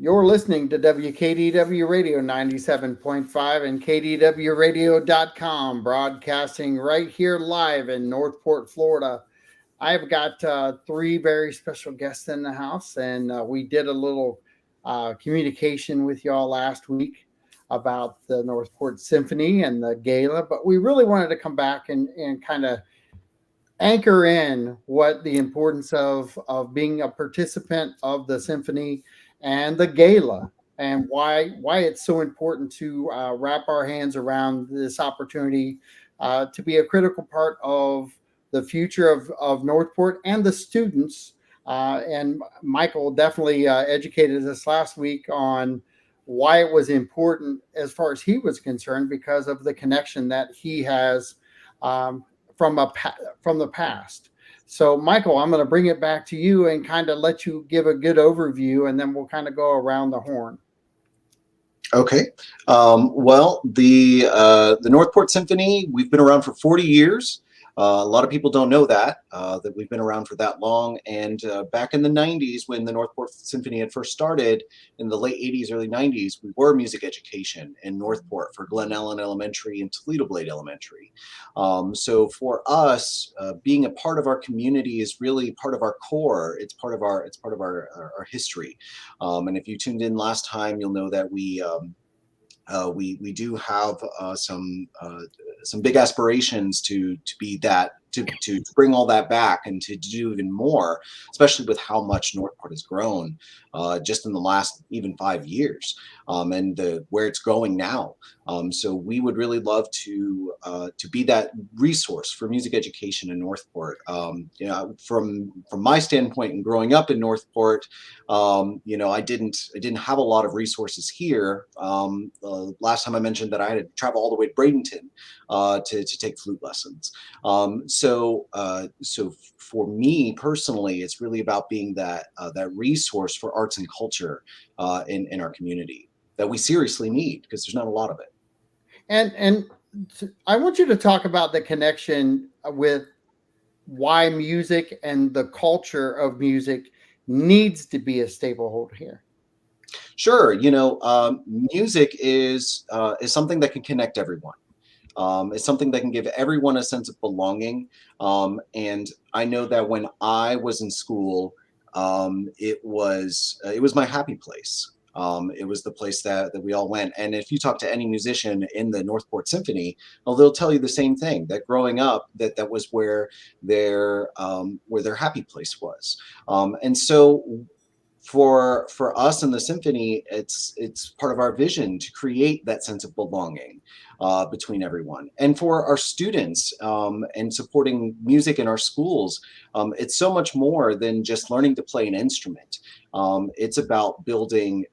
You're listening to WKDW Radio 97.5 and KDWRadio.com, broadcasting right here live in North Port, Florida. I've got three very special guests in the house, and we did a little communication with y'all last week about the North Port Symphony and the gala, but we really wanted to come back and kind of anchor in what the importance of being a participant of the symphony and the gala, and why it's so important to wrap our hands around this opportunity to be a critical part of the future of Northport and the students. And Michael definitely educated us last week on why it was important as far as he was concerned, because of the connection that he has um, from the past. So, Michael, I'm going to bring it back to you and kind of let you give a good overview, and then we'll kind of go around the horn. Okay. Well, the North Port Symphony, we've been around for 40 years. A lot of people don't know that we've been around for that long. And back in the 90s, when the North Port Symphony had first started, in the late 80s, early 90s, we were music education in Northport for Glen Ellen Elementary and Toledo Blade Elementary. So for us, being a part of our community is really part of our core. It's part of our history. And if you tuned in last time, you'll know that we do have some big aspirations to be that, to bring all that back and to do even more, especially with how much Northport has grown just in the last even 5 years, and where it's going now. So we would really love to be that resource for music education in Northport. From my standpoint, and growing up in Northport, I didn't have a lot of resources here. Last time I mentioned that I had to travel all the way to Bradenton to take flute lessons. So for me personally, it's really about being that resource for arts and culture in our community that we seriously need, because there's not a lot of it. And I want you to talk about the connection with why music and the culture of music needs to be a staple hold here. Sure, music is something that can connect everyone. It's something that can give everyone a sense of belonging. And I know that when I was in school, it was my happy place. It was the place that we all went. And if you talk to any musician in the North Port Symphony, well, they'll tell you the same thing, that growing up, that was where their happy place was. And so for us in the symphony, it's part of our vision to create that sense of belonging between everyone. And for our students, and supporting music in our schools, it's so much more than just learning to play an instrument. It's about building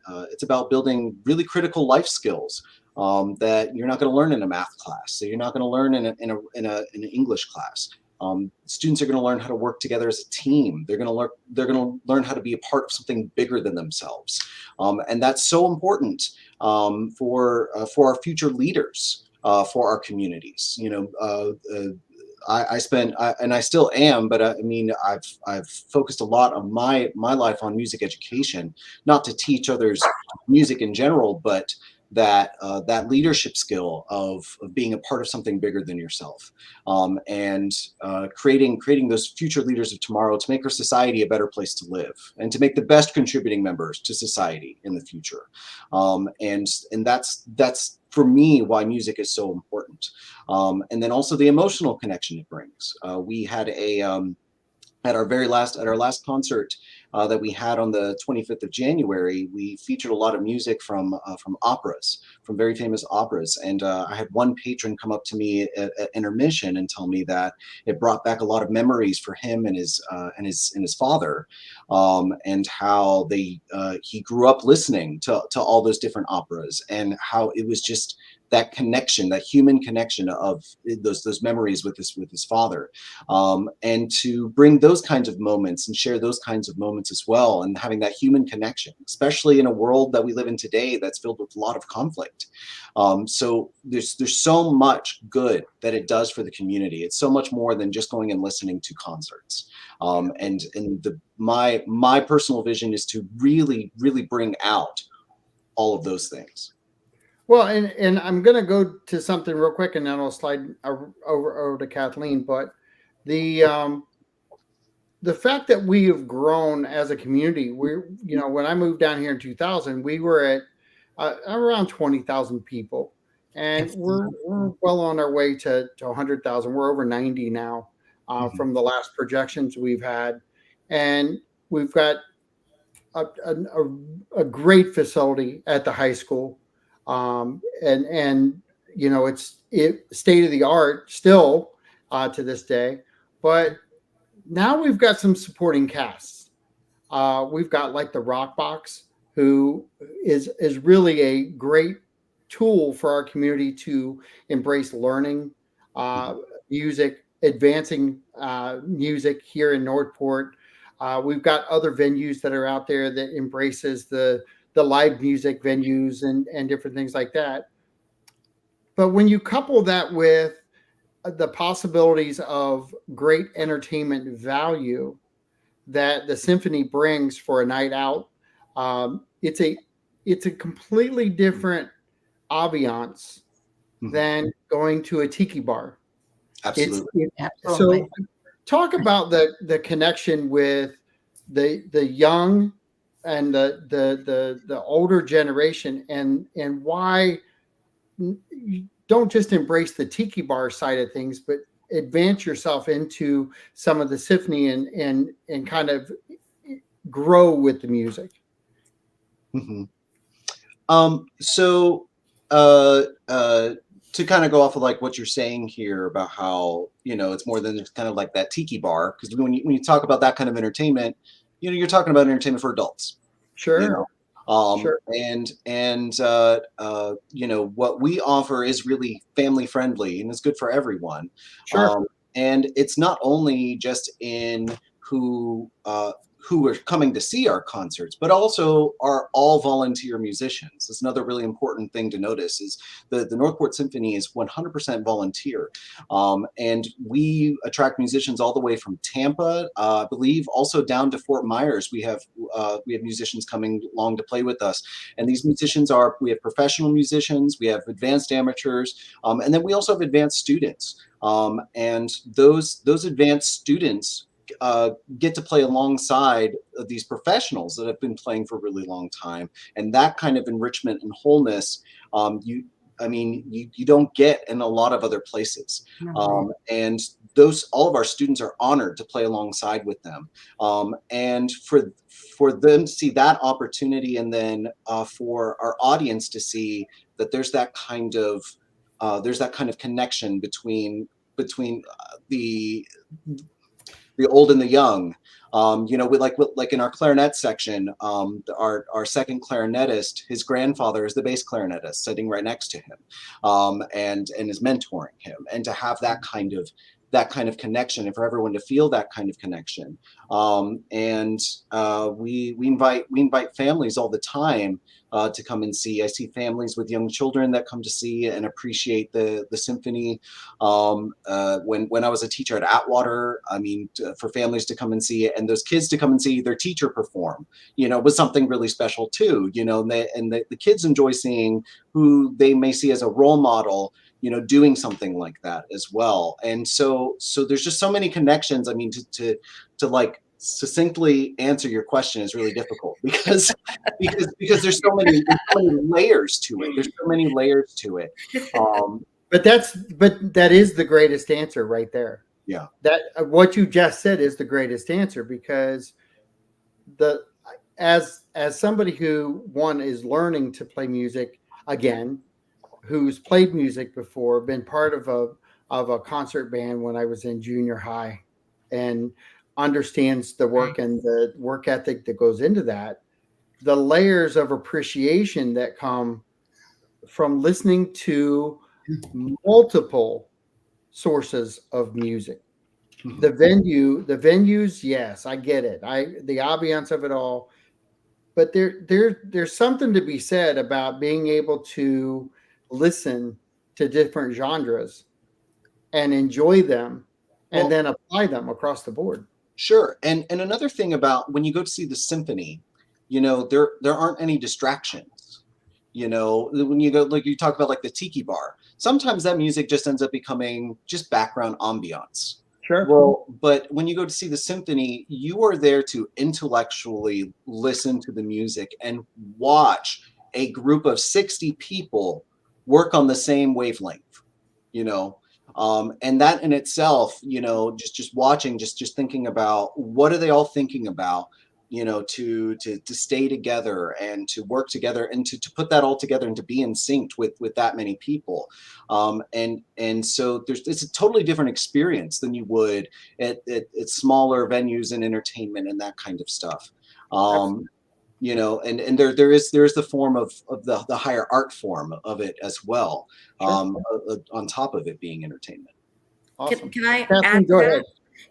really critical life skills that you're not going to learn in a math class, that you're not going to learn in an English class. Students are going to learn how to work together as a team. They're going to learn how to be a part of something bigger than themselves, and that's so important for our future leaders, for our communities. I spent, and I still am, but I've focused a lot of my life on music education, not to teach others music in general, but that leadership skill of being a part of something bigger than yourself, and creating those future leaders of tomorrow to make our society a better place to live and to make the best contributing members to society in the future. And that's for me why music is so important. And then also the emotional connection it brings. We had at our last concert that we had on the 25th of January, we featured a lot of music from operas, from very famous operas. And I had one patron come up to me at intermission and tell me that it brought back a lot of memories for him and his father, and how he grew up listening to all those different operas, and how it was just that connection, that human connection of those memories with his father, and to bring those kinds of moments and share those kinds of moments moments as well, and having that human connection, especially in a world that we live in today that's filled with a lot of conflict. So there's so much good that it does for the community. It's so much more than just going and listening to concerts. My personal vision is to really, really bring out all of those things. Well, and I'm going to go to something real quick, and then I'll slide over to Kathleen. But the um, the fact that we have grown as a community, when I moved down here in 2000, we were at around 20,000 people, and we're well on our way to 100,000. We're over 90 now Mhm. from the last projections we've had, and we've got a great facility at the high school, and it's state of the art still to this day, but now we've got some supporting casts. We've got like the Rock Box, who is really a great tool for our community to embrace learning, Mhm. music, advancing music here in Northport. We've got other venues that are out there that embraces the live music venues and different things like that. But when you couple that with the possibilities of great entertainment value that the symphony brings for a night out, um, it's a it's a completely different ambiance Mhm. than going to a tiki bar. Absolutely. So Absolutely. talk about the connection with the young and the older generation, and why you don't just embrace the tiki bar side of things, but advance yourself into some of the symphony and kind of grow with the music. Mhm. So uh, uh, to kind of go off of like what you're saying here about how, it's more than just kind of like that tiki bar, because when you talk about that kind of entertainment, you're talking about entertainment for adults, you Sure, know. Um, sure, and and what we offer is really family friendly and it's good for everyone. sure. And it's not only just in who are coming to see our concerts, but also are all volunteer musicians. That's another really important thing to notice is the North Port Symphony is 100% volunteer. And we attract musicians all the way from Tampa, I believe, also down to Fort Myers. We have musicians coming along to play with us. And these musicians we have professional musicians, we have advanced amateurs, and then we also have advanced students. And those advanced students get to play alongside these professionals that have been playing for a really long time, and that kind of enrichment and wholeness, you don't get in a lot of other places. No. And all of our students are honored to play alongside with them, and for them to see that opportunity, and then for our audience to see that there's that kind of connection between the old and the young. Like in our clarinet section, our second clarinetist, his grandfather is the bass clarinetist sitting right next to him, and is mentoring him, and to have that kind of connection, and for everyone to feel that kind of connection. And we invite families all the time to come and see. I see families with young children that come to see and appreciate the symphony. When I was a teacher at Atwater, for families to come and see it, and those kids to come and see their teacher perform, was something really special too. And the kids enjoy seeing who they may see as a role model, doing something like that as well. And so there's just so many connections. To like succinctly answer your question is really difficult because there's so many layers to it. There's so many layers to it. Um, But that is the greatest answer right there. yeah. That what you just said is the greatest answer, because the as somebody who one is learning to play music again, who's played music before, been part of a concert band when I was in junior high, and understands the work Right. and the work ethic that goes into that, the layers of appreciation that come from listening to multiple sources of music. The venues, yes, I get it. The ambiance of it all, but there's something to be said about being able to listen to different genres and enjoy them and Well, then apply them across the board. sure. And another thing about when you go to see the symphony, there aren't any distractions. When you go, like you talk about like the tiki bar, sometimes that music just ends up becoming just background ambiance. Sure. Well, but when you go to see the symphony, you are there to intellectually listen to the music and watch a group of 60 people work on the same wavelength, you know. And that in itself, just watching, just thinking about what are they all thinking about, to stay together and to work together and to put that all together and to be in sync with that many people. And so it's a totally different experience than you would at smaller venues and entertainment and that kind of stuff. Absolutely. And there is the form of the higher art form of it as well, Sure. on top of it being entertainment. Awesome. Can I Kathleen, add to go that? ahead.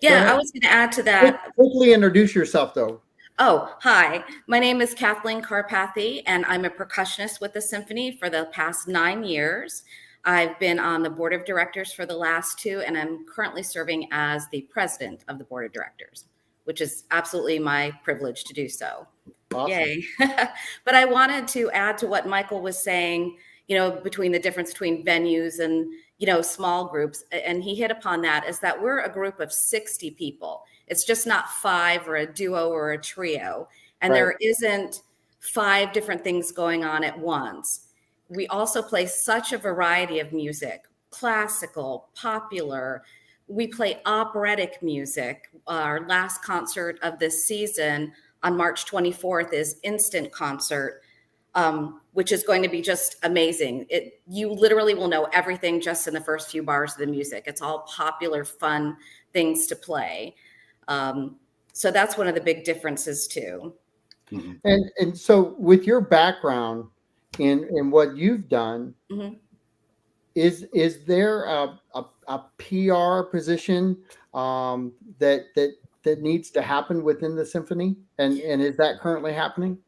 Yeah, ahead. I was going to add to that. Quickly introduce yourself, though. Oh, hi. My name is Kathleen Karpath, and I'm a percussionist with the symphony for the past 9 years. I've been on the board of directors for the last 2, and I'm currently serving as the president of the board of directors, which is absolutely my privilege to do so. Awesome. Yay. But I wanted to add to what Michael was saying, between the difference between venues and, small groups. And he hit upon that, is that we're a group of 60 people. It's just not 5 or a duo or a trio. And Right. There isn't 5 different things going on at once. We also play such a variety of music, classical, popular. We play operatic music. Our last concert of this season on March 24th is Instant Concert, which is going to be just amazing. You literally will know everything just in the first few bars of the music. It's all popular, fun things to play. So that's one of the big differences too. Mm-hmm. And so with your background in what you've done, Mm-hmm. is there a PR position that needs to happen within the symphony? And is that currently happening?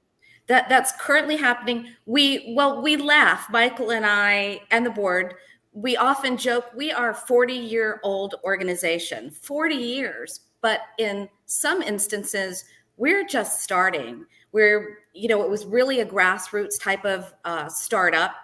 That's currently happening. We laugh, Michael and I and the board. We often joke we are a 40-year-old organization, 40 years, but in some instances, we're just starting. It was really a grassroots type of startup.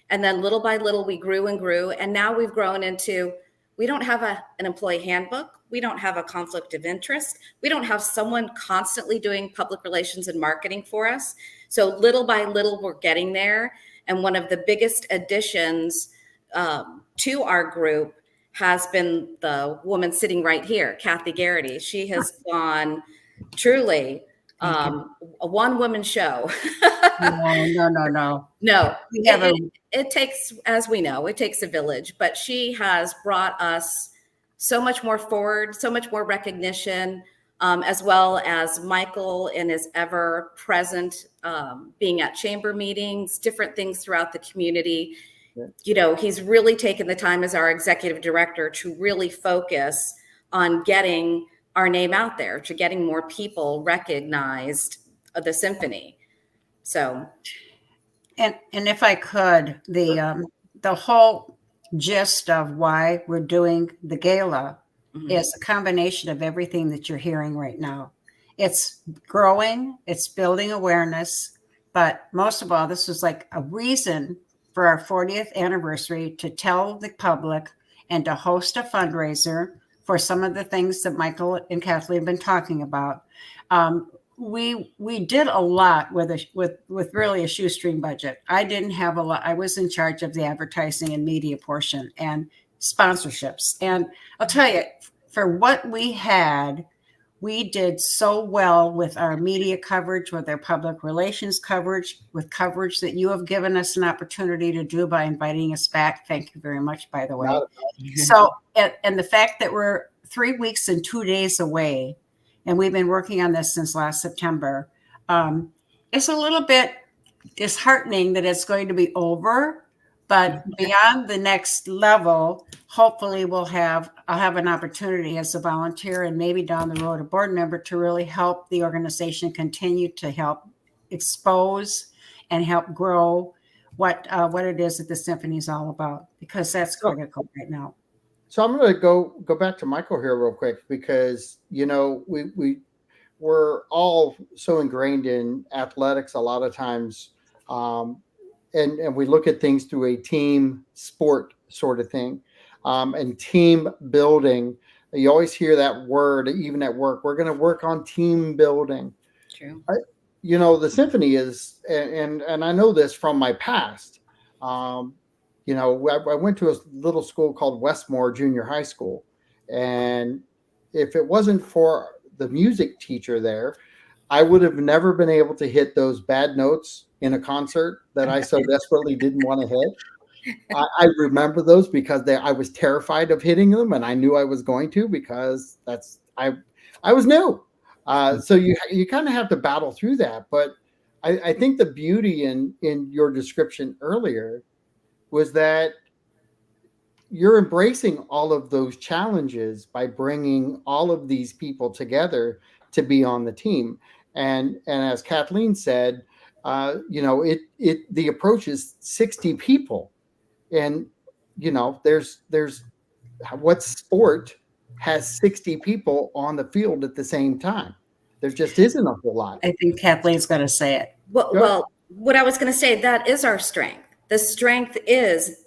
And then little by little, we grew and grew. And now we've grown into, we don't have an employee handbook. We don't have a conflict of interest. We don't have someone constantly doing public relations and marketing for us. So little by little, we're getting there. And one of the biggest additions to our group has been the woman sitting right here, Kathy Garrity. She has gone truly a one-woman show. No. No, We have it takes, as we know, it takes a village, but she has brought us so much more forward, so much more recognition, as well as Michael in his ever present, being at chamber meetings, different things throughout the community. Yeah. He's really taken the time as our executive director to really focus on getting our name out there, to getting more people recognized of the symphony. So. And if I could, the whole gist of why we're doing the gala is a combination of everything that you're hearing right now. It's growing, it's building awareness, but most of all, this was like a reason for our 40th anniversary to tell the public and to host a fundraiser for some of the things that Michael and Kathleen have been talking about. We did a lot with really a shoestring budget. I didn't have a lot. I was in charge of the advertising and media portion and sponsorships. And I'll tell you, for what we had, we did so well with our media coverage, with our public relations coverage, with coverage that you have given us an opportunity to do by inviting us back. Thank you very much, by the way. So, and the fact that we're 3 weeks and 2 days away, and we've been working on this since last September, it's a little bit disheartening that it's going to be over, But beyond the next level, hopefully I'll have an opportunity as a volunteer and maybe down the road a board member to really help the organization continue to help expose and help grow what it is that the symphony is all about, because that's critical right now. So I'm going to go back to Michael here real quick, because we're all so ingrained in athletics a lot of times, and we look at things through a team sport sort of thing, and team building. You always hear that word, even at work. We're going to work on team building. True. The symphony is, and I know this from my past. I went to a little school called Westmore Junior High School, and if it wasn't for the music teacher there, I would have never been able to hit those bad notes in a concert that I so desperately didn't want to hit. I remember those because I was terrified of hitting them, and I knew I was going to, because I was new. So you kind of have to battle through that. But I think the beauty in your description earlier was that you're embracing all of those challenges by bringing all of these people together to be on the team. And as Kathleen said, the approach is 60 people, and there's what sport has 60 people on the field at the same time? There just isn't a whole lot. I think Kathleen's going to say it. Well, what I was going to say, that is our strength. The strength is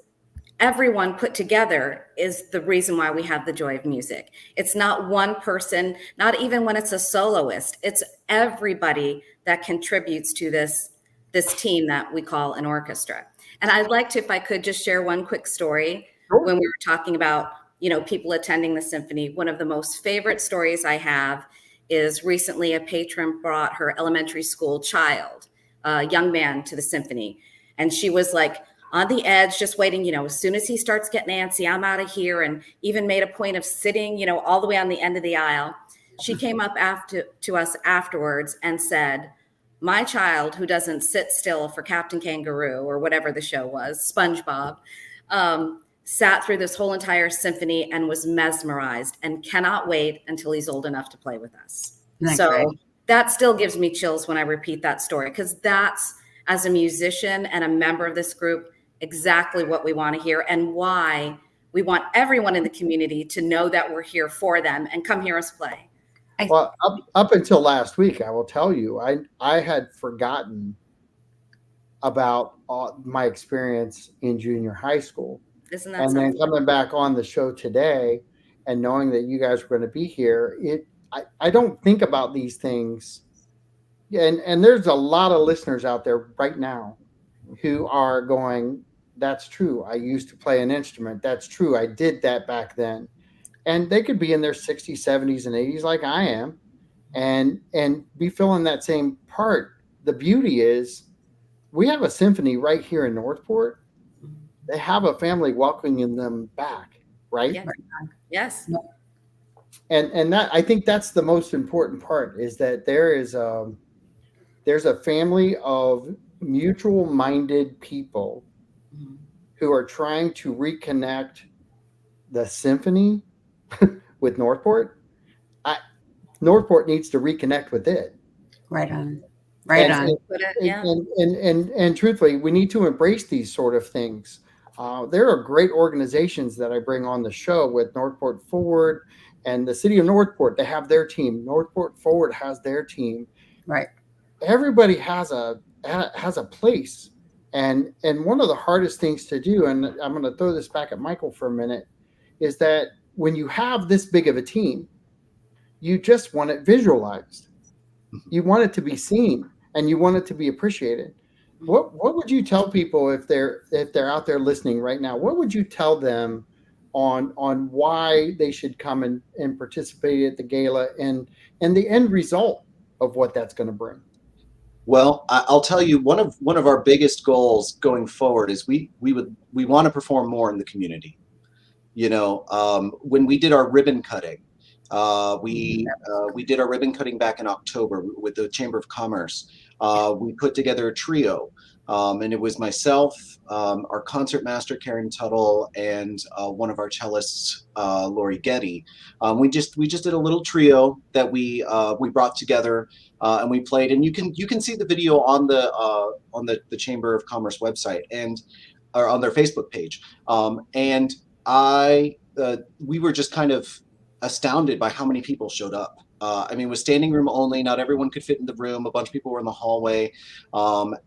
everyone put together is the reason why we have the joy of music. It's not one person, not even when it's a soloist. It's everybody that contributes to this team that we call an orchestra. And I'd like to, if I could, just share one quick story. Sure. When we were talking about, people attending the symphony. One of the most favorite stories I have is recently a patron brought her elementary school child, a young man, to the symphony. And she was like on the edge, just waiting, as soon as he starts getting antsy, I'm out of here. And even made a point of sitting, all the way on the end of the aisle. She came up to us afterwards and said, my child, who doesn't sit still for Captain Kangaroo or whatever the show was, SpongeBob, sat through this whole entire symphony and was mesmerized and cannot wait until he's old enough to play with us. That still gives me chills when I repeat that story, because that's, as a musician and a member of this group, exactly what we want to hear, and why we want everyone in the community to know that we're here for them and come hear us play. Well, up until last week, I will tell you, I had forgotten about my experience in junior high school. Isn't that and something? Then coming back on the show today and knowing that you guys were going to be here, I don't think about these things. And there's a lot of listeners out there right now who are going, that's true. I used to play an instrument. That's true. I did that back then. And they could be in their 60s, 70s, and 80s like I am, and be filling that same part. The beauty is we have a symphony right here in North Port. They have a family welcoming them back, right? Yes. And that, I think that's the most important part, is that there's a family of mutual-minded people who are trying to reconnect the symphony with North Port. North Port needs to reconnect with it. Right on. And truthfully, we need to embrace these sort of things. There are great organizations that I bring on the show with North Port Forward and the city of North Port. They have their team. North Port Forward has their team. Right. Everybody has a place. And one of the hardest things to do, and I'm going to throw this back at Michael for a minute, is that when you have this big of a team, you just want it visualized. You want it to be seen, and you want it to be appreciated. What would you tell people if they're out there listening right now? What would you tell them on why they should come and participate at the gala and the end result of what that's going to bring? Well, I'll tell you, one of our biggest goals going forward is we want to perform more in the community. When we did our ribbon cutting, we did our ribbon cutting back in October with the Chamber of Commerce. We put together a trio And it was myself, our concert master, Karen Tuttle, and one of our cellists, Lori Getty. We just did a little trio that we brought together, and we played. And you can see the video on the Chamber of Commerce website or on their Facebook page. And we were just kind of astounded by how many people showed up. I mean, it was standing room only. Not everyone could fit in the room. A bunch of people were in the hallway,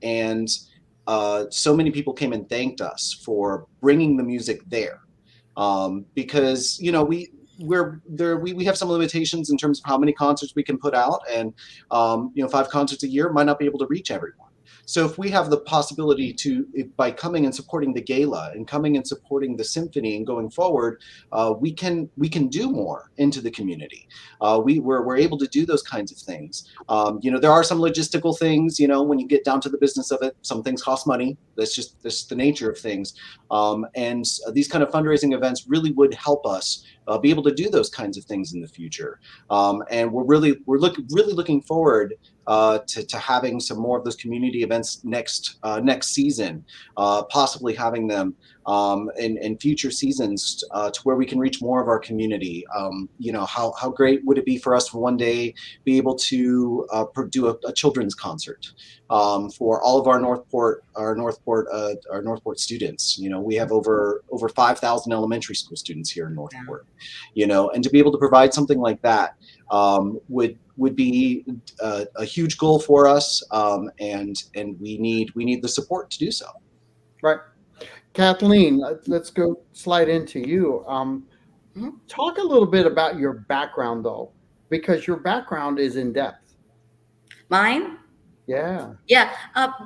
and so many people came and thanked us for bringing the music there, because we have some limitations in terms of how many concerts we can put out, and 5 concerts a year might not be able to reach everyone. So if we have the possibility by coming and supporting the gala and coming and supporting the symphony and going forward, we can do more into the community. We're able to do those kinds of things. There are some logistical things. When you get down to the business of it, some things cost money. That's just the nature of things. And these kind of fundraising events really would help us be able to do those kinds of things in the future. And we're really looking forward to having some more of those community events next season, possibly having them in future seasons to where we can reach more of our community. How great would it be for us to one day be able to do a children's concert for all of our North Port students. We have over 5,000 elementary school students here in North Port. And to be able to provide something like that would be a huge goal for us, and we need the support to do so. Right. Kathleen, let's go slide into you. Talk a little bit about your background, though, because your background is in depth. Mine? Yeah. Yeah.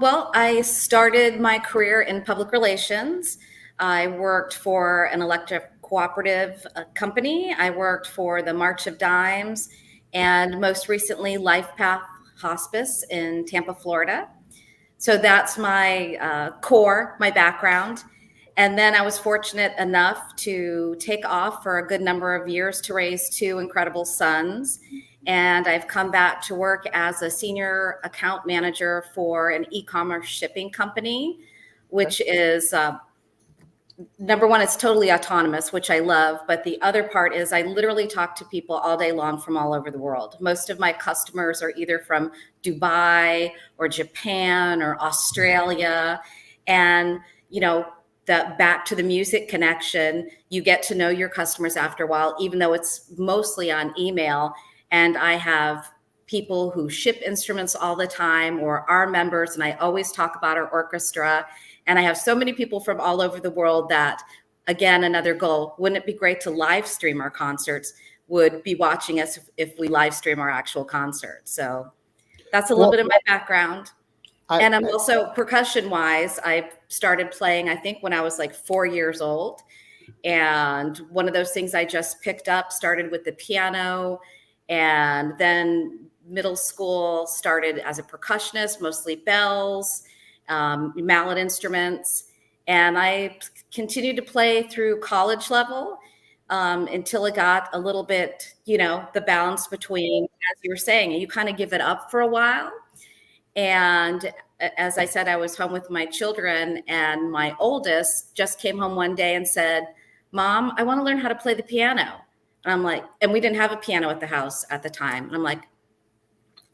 Well, I started my career in public relations. I worked for an electric cooperative company. I worked for the March of Dimes, and most recently Life Path Hospice in Tampa, Florida. So that's my my background. And then I was fortunate enough to take off for a good number of years to raise 2 incredible sons. And I've come back to work as a senior account manager for an e-commerce shipping company, which is number one, it's totally autonomous, which I love. But the other part is I literally talk to people all day long from all over the world. Most of my customers are either from Dubai or Japan or Australia. And, the back to the music connection, you get to know your customers after a while, even though it's mostly on email. And I have people who ship instruments all the time or are members, and I always talk about our orchestra. And I have so many people from all over the world that, again, another goal, wouldn't it be great to live stream our concerts, would be watching us if we live stream our actual concerts. So that's a little bit of my background. And I'm also percussion wise, I started playing, I think when I was like 4 years old. And one of those things I just picked up, started with the piano, and then middle school started as a percussionist, mostly bells, mallet instruments. And I continued to play through college level until it got a little bit, the balance between, as you were saying, you kind of give it up for a while. And as I said, I was home with my children, and my oldest just came home one day and said, "Mom, I want to learn how to play the piano." And I'm like, and we didn't have a piano at the house at the time. And I'm like,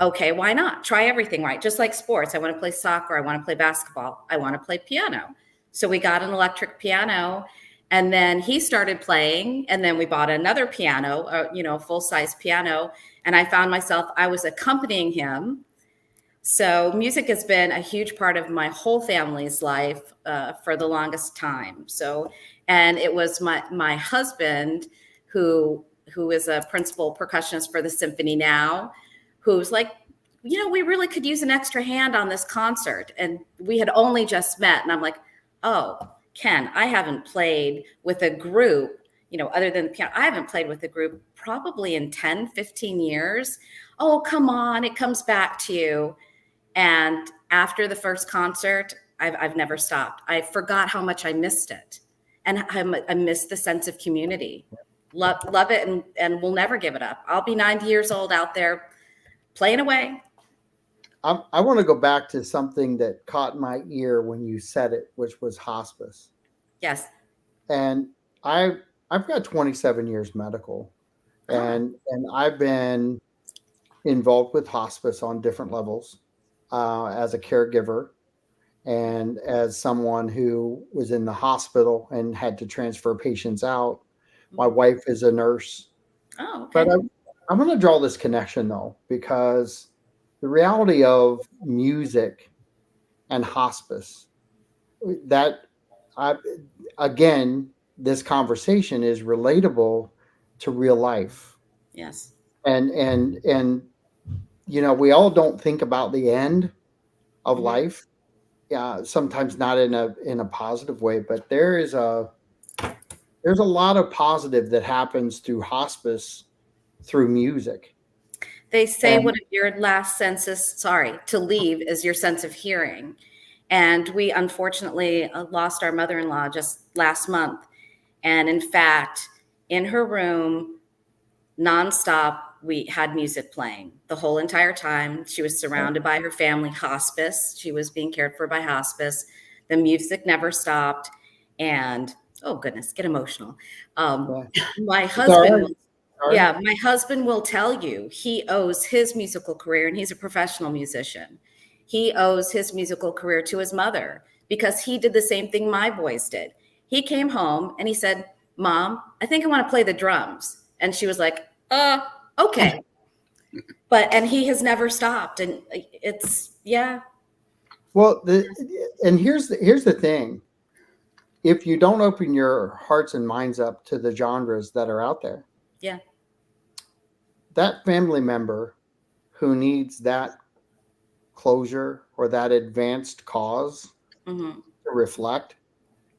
okay, why not? Try everything, right? Just like sports. I want to play soccer. I want to play basketball. I want to play piano. So we got an electric piano, and then he started playing, and then we bought another piano, full-size piano. And I found myself, I was accompanying him. So music has been a huge part of my whole family's life for the longest time. So, and it was my husband who is a principal percussionist for the symphony now, who's like, we really could use an extra hand on this concert. And we had only just met, and I'm like, oh, Ken, I haven't played with a group, other than the piano. I haven't played with a group probably in 10, 15 years. Oh, come on, it comes back to you. And after the first concert, I've never stopped. I forgot how much I missed it. And I missed the sense of community. Love it, and we'll never give it up. I'll be 90 years old out there playing away. I want to go back to something that caught my ear when you said it, which was hospice. Yes. And I've got 27 years medical, and I've been involved with hospice on different levels as a caregiver and as someone who was in the hospital and had to transfer patients out. My wife is a nurse. Oh, okay. But I'm going to draw this connection though, because the reality of music and hospice, that I, again, this conversation is relatable to real life. Yes. And we all don't think about the end of life. Yeah, sometimes not in a positive way, but there's a lot of positive that happens through hospice through music. They say And one of your last senses, to leave is your sense of hearing. And we unfortunately lost our mother-in-law just last month. And in fact, in her room, nonstop, we had music playing the whole entire time. She was surrounded by her family, hospice. She was being cared for by hospice. The music never stopped. And oh goodness, get emotional. My husband, my husband will tell you he owes his musical career, and he's a professional musician. He owes his musical career to his mother because he did the same thing my boys did. He came home and he said, "Mom, I think I want to play the drums." And she was like, okay. And he has never stopped. And it's, yeah. Well, and here's the thing. If you don't open your hearts and minds up to the genres that are out there, yeah, that family member who needs that closure or that advanced cause to reflect,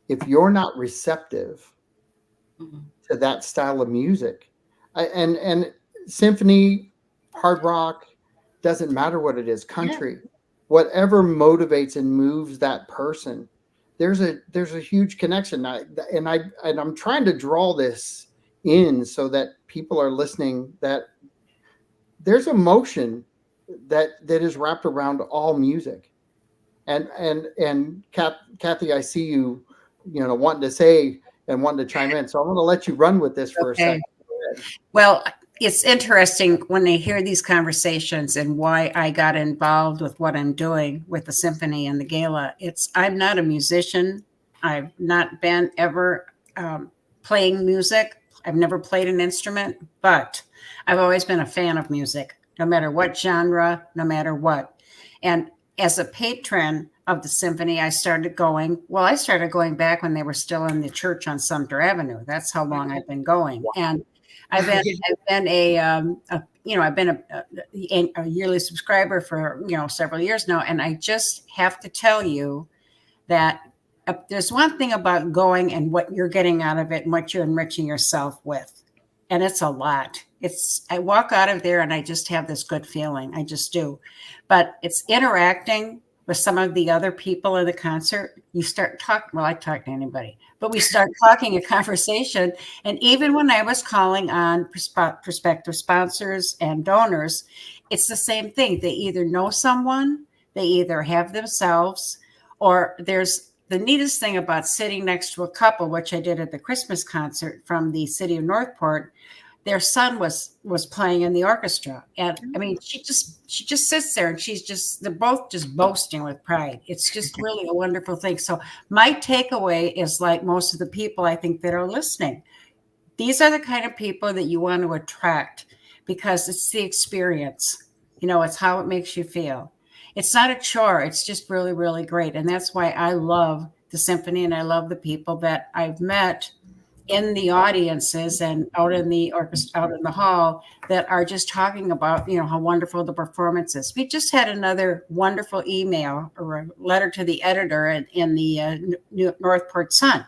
if you're not receptive to that style of music, and symphony, hard rock, doesn't matter what it is, country, whatever motivates and moves that person, there's a huge connection. And I'm trying to draw this in so that people are listening, that there's emotion that is wrapped around all music. And Kathy, I see you wanting to say and wanting to chime in, so I'm going to let you run with this for a second. Well, it's interesting when I hear these conversations and why I got involved with what I'm doing with the symphony and the gala. I'm not a musician. I've not been ever playing music. I've never played an instrument, but I've always been a fan of music, no matter what genre, no matter what. And as a patron of the symphony, I started going back when they were still in the church on Sumter Avenue. That's how long I've been going. And I've been a yearly subscriber for several years now, and I just have to tell you that there's one thing about going and what you're getting out of it and what you're enriching yourself with, and it's a lot. I walk out of there and I just have this good feeling. I just do, but it's interacting with some of the other people in the concert. You start talking. Well, I talk to anybody, but we start talking a conversation. And even when I was calling on prospective sponsors and donors, it's the same thing. They either know someone, they either have themselves, or there's the neatest thing about sitting next to a couple, which I did at the Christmas concert from the city of North Port. Their son was playing in the orchestra. And I mean, she just sits there and they're both just boasting with pride. It's just really a wonderful thing. So my takeaway is, like most of the people I think that are listening, these are the kind of people that you want to attract, because it's the experience. It's how it makes you feel. It's not a chore. It's just really, really great. And that's why I love the symphony, and I love the people that I've met in the audiences and out in the orchestra, out in the hall, that are just talking about, how wonderful the performance is. We just had another wonderful email or a letter to the editor in the North Port Sun.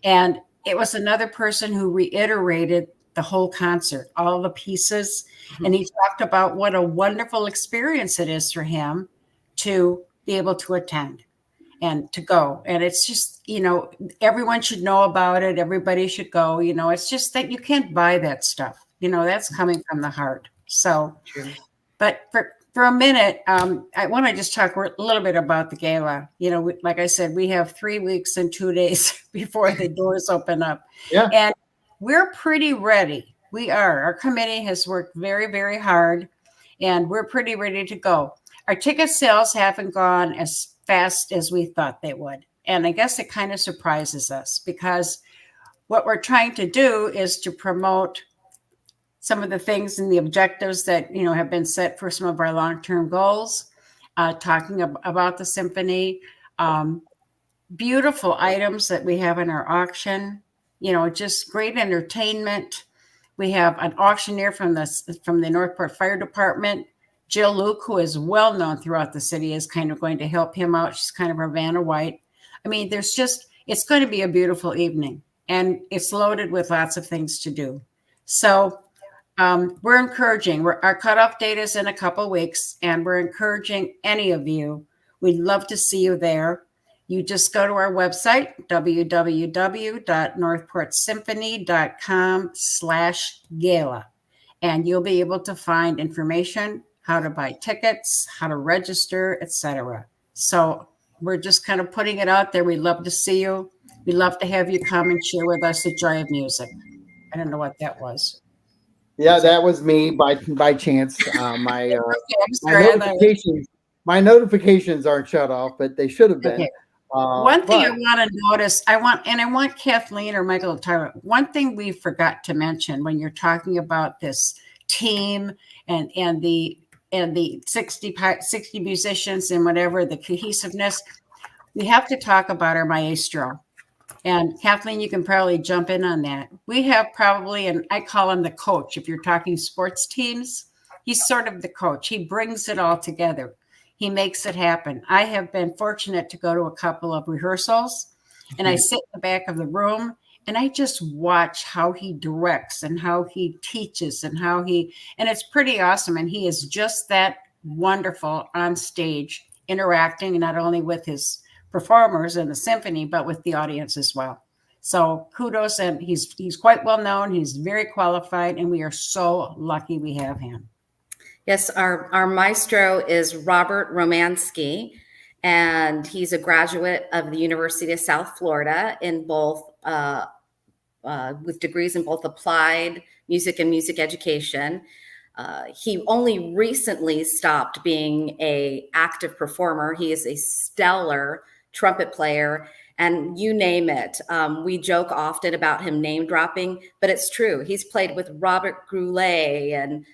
And it was another person who reiterated the whole concert, all the pieces. And he talked about what a wonderful experience it is for him to be able to attend and to go. And it's just, everyone should know about it. Everybody should go. It's just that you can't buy that stuff. That's coming from the heart. So, but for a minute, I want to just talk a little bit about the gala. You know, like I said, we have 3 weeks and 2 days before the doors open up. Yeah. And we're pretty ready. We are. Our committee has worked very, very hard, and we're pretty ready to go. Our ticket sales haven't gone as fast as we thought they would. And I guess it kind of surprises us because what we're trying to do is to promote some of the things and the objectives that, you know, have been set for some of our long-term goals, talking about the symphony, beautiful items that we have in our auction, you know, just great entertainment. We have an auctioneer from the North Port Fire Department, Jill Luke, who is well known throughout the city, is kind of going to help him out. She's kind of our Vanna White. I mean, it's going to be a beautiful evening, and it's loaded with lots of things to do. So we're encouraging. Our cutoff date is in a couple of weeks, and we're encouraging any of you. We'd love to see you there. You just go to our website, www.northportsymphony.com/gala, and you'll be able to find information, how to buy tickets, how to register, etc. So we're just kind of putting it out there. We'd love to see you. We'd love to have you come and share with us the joy of music. I don't know what that was. Yeah, that was me by chance. My Okay, my notifications aren't shut off, but they should have been. Okay. One thing I want to notice, I want Kathleen or Michael to talk about. One thing we forgot to mention when you're talking about this team and the 60 musicians and whatever, the cohesiveness, we have to talk about our maestro. And Kathleen, you can probably jump in on that. We have probably, and I call him the coach. If you're talking sports teams, he's sort of the coach. He brings it all together. He makes it happen. I have been fortunate to go to a couple of rehearsals, and I sit in the back of the room and I just watch how he directs and how he teaches and it's pretty awesome. And he is just that wonderful on stage, interacting not only with his performers in the symphony, but with the audience as well. So kudos, and he's quite well known. He's very qualified, and we are so lucky we have him. Yes, our maestro is Robert Romansky, and he's a graduate of the University of South Florida in both with degrees in both applied music and music education. He only recently stopped being an active performer. He is a stellar trumpet player, and you name it. We joke often about him name dropping, but it's true. He's played with Robert Goulet, and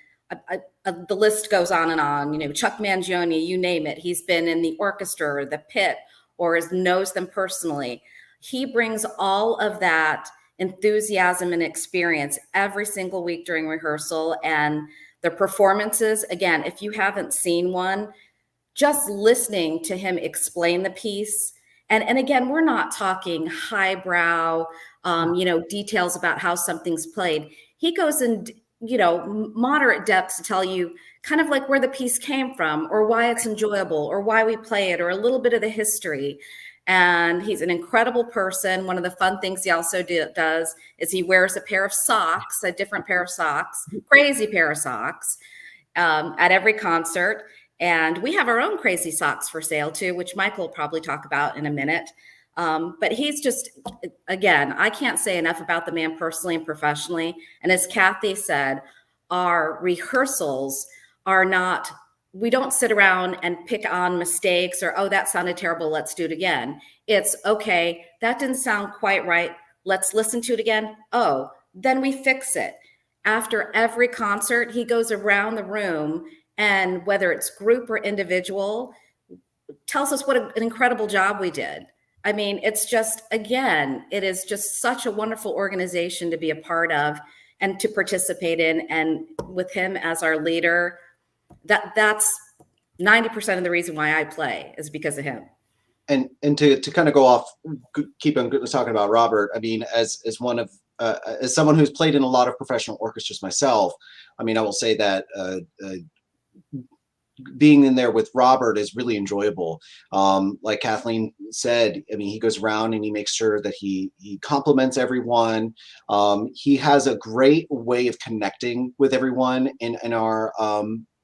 the list goes on and on. You know, Chuck Mangione, you name it. He's been in the orchestra or the pit or knows them personally. He brings all of that enthusiasm and experience every single week during rehearsal, and the performances, again, if you haven't seen one, just listening to him explain the piece. And again, we're not talking highbrow, details about how something's played. He goes in, moderate depths to tell you kind of like where the piece came from or why it's enjoyable or why we play it or a little bit of the history. And he's an incredible person. One of the fun things he also does is he wears a different pair of socks, crazy pair of socks at every concert. And we have our own crazy socks for sale too, which Michael will probably talk about in a minute. But he's just, again, I can't say enough about the man personally and professionally. And as Kathy said, our rehearsals are not, we don't sit around and pick on mistakes or, oh, that sounded terrible, let's do it again. It's, okay, that didn't sound quite right. Let's listen to it again. Oh, then we fix it. After every concert, he goes around the room, and whether it's group or individual, tells us what an incredible job we did. I mean, it's just, again, it is just such a wonderful organization to be a part of and to participate in. And with him as our leader, that's 90% of the reason why I play is because of him. And to kind of go off, keep on talking about Robert. I mean, as someone who's played in a lot of professional orchestras myself, I mean, I will say that being in there with Robert is really enjoyable. Like Kathleen said, I mean, he goes around and he makes sure that he compliments everyone. He has a great way of connecting with everyone in our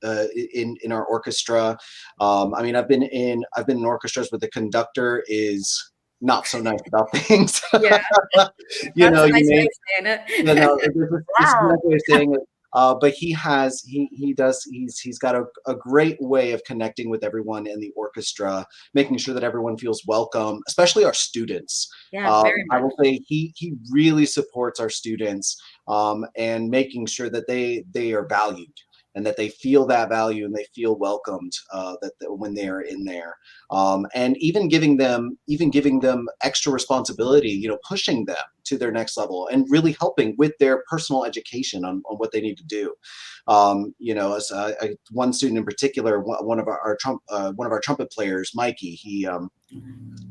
in our orchestra. I mean, I've been in orchestras where the conductor is not so nice about things. Yeah, You that's know, a you nice way may, of saying you know, it. this is a nice way of saying it. But he's got a great way of connecting with everyone in the orchestra, making sure that everyone feels welcome, especially our students. Yeah, very I much. will say he really supports our students, and making sure that they are valued and that they feel that value and they feel welcomed, that when they are in there, and even giving them extra responsibility, pushing them to their next level and really helping with their personal education on what they need to do. As one student in particular, one of our trumpet players, Mikey,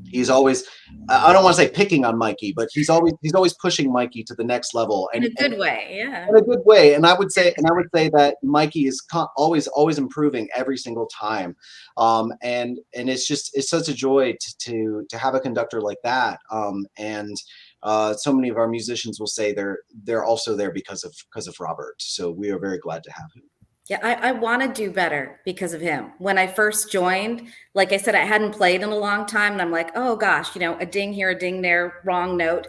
he's always, I don't want to say picking on Mikey, but he's always pushing Mikey to the next level, In and a good way, yeah. in a good way. And I would say that Mikey is always improving every single time. And it's such a joy to have a conductor like that. And so many of our musicians will say they're also there because of Robert. So we are very glad to have him. Yeah, I want to do better because of him. When I first joined, like I said, I hadn't played in a long time, and I'm like, oh gosh, a ding here, a ding there, wrong note.